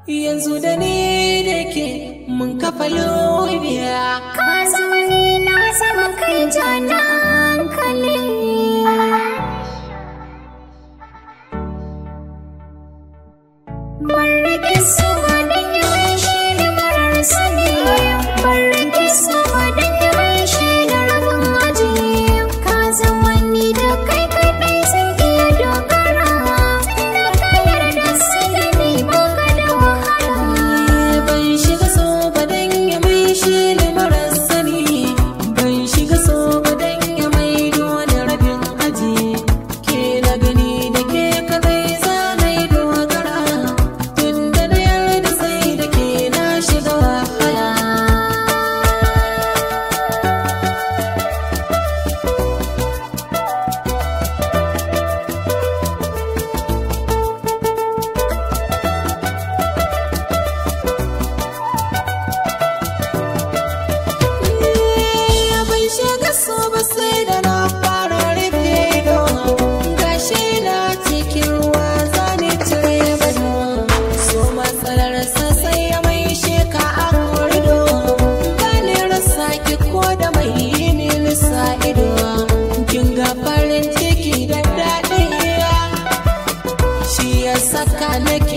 yanzu da ni da ke mun kafa lobiya. Ka zama ni na zama kai jana hankali. Barrake sama dan yawan shi da marar sani. Barrake sama dan yawan shi da rabin aji. Ka zama ni da kai kaɗai zan iya dogara. Ka yarda sani ni ba ka da wahala. Ban shiga so ba dan ya mai shi da marar sani. Ban shiga so ba dan ya mai da rabin aji. Ke na gani da ke kadai za na yi dogara. Tunda na yarda sai da ke na shiga wahala. Ban shiga so ba sai da na fara rufe ido. Gashi na cikin ruwa za ni cire bado. So matsalar sa sai ya mai sheka a korido. Ba ni rasa ki ko da mai yi ni lissa ido. Kin ga farin ciki da daɗi. Shi ya saka nake